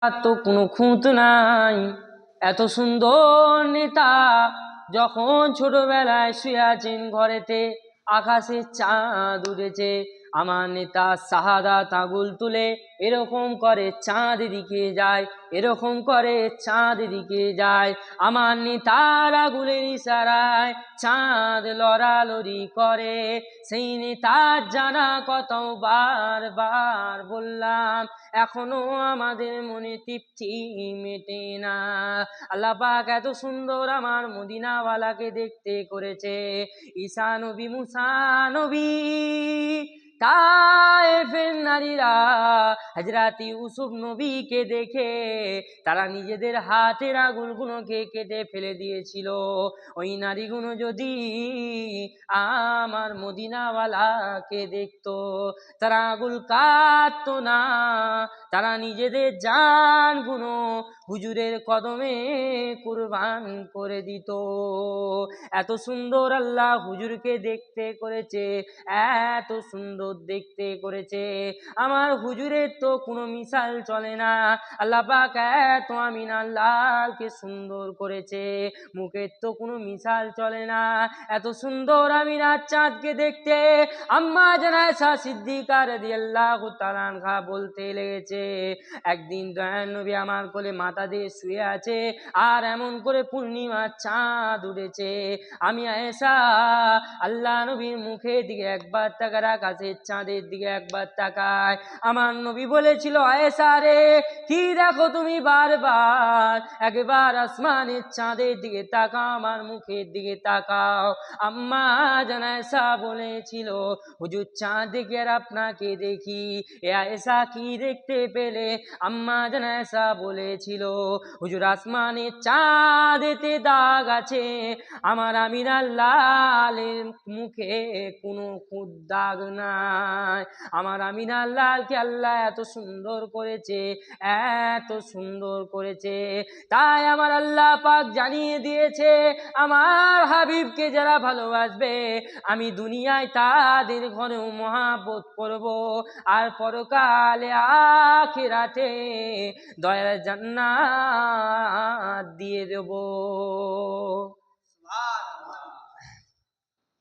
তো কোনো খুঁত নাই। এত সুন্দর নেতা যখন ছোটবেলায় শুয়ে আছেন ঘরেতে, আকাশে চাঁদ উঠেছে, আমার নেতা শাহাদাত আঙুল তুলে এরকম করে চাঁদ দিকে যায়, এরকম করে চাঁদ দিকে যায়। আমার নেতার আঙুলের ইশারায় চাঁদ লড়ালড়ি করে। সেই নেতার জানা কত বার বার বললাম, এখনো আমাদের মনে তৃপ্তি মেটে না। আল্লাহ পাক এত সুন্দর আমার মদিনাওয়ালাকে দেখতে করেছে। ঈসা নবী, মুসা নবী, তায়েফের নারীরা হযরত ইউসুফ নবীকে দেখে তারা নিজেদের হাতের আঙুলগুলোকে কেটে ফেলে দিয়েছিল। ওই নারীগুলো যদি আমার মদিনাওয়ালাকে দেখতো, তারা আঙুল কাটতো না, তারা নিজেদের জানগুলো হুজুরের কদমে কুরবান করে দিত। এত সুন্দর আল্লাহ হুজুরকে দেখতে করেছে, এত সুন্দর দেখতে করেছে। আমার হুজুরের তো কোনো মিসাল চলে না। আল্লাহ পাক এত আমিনার লালকে সুন্দর করেছে, মুখের তো কোনো মিসাল চলে না। এত সুন্দর আমিনার চাঁদকে দেখতে আম্মা জান আয়েশা সিদ্দিকা রাদিয়াল্লাহু তাআলা আনহা বলতে লেগেছে, একদিন দয়ার নবী আমার কোলে মাথা দিয়ে শুয়ে আছে, আর এমন করে পূর্ণিমার চাঁদ উঠেছে, আমি আয়েশা আল্লাহ নবীর মুখের দিকে একবার তাকাই, আকাশের চাঁদের দিকে একবার তাকায়। আমার নবী বলেছিল, আয়েশা রে, কি দেখো তুমি বারবার? একবার আসমানের চাঁদের দিকে তাকাও, আমার মুখের দিকে তাকাও। আম্মা জান আয়েশা বলেছিল, হুজুর চাঁদ দেখে আর আপনাকে দেখি। এ আয়েশা কি দেখতে পেলে? আম্মা জান আয়েশা বলেছিল, হুজুর আসমানের চাঁদেতে দাগ আছে, আমার আমিনার লালের মুখে কোনো দাগ নাই। আমার আমিনার লালকে আল্লাহ এত সুন্দর করেছে, এত সুন্দর করেছে। তাই আমার আল্লাহ পাক জানিয়ে দিয়েছে, আমার হাবিবকে যারা ভালোবাসবে আমি দুনিয়ায় তাদের ঘরেও মহাব্বত করব, আর পরকালে আখিরাতে দয়ার জান্নাত দিয়ে দেব।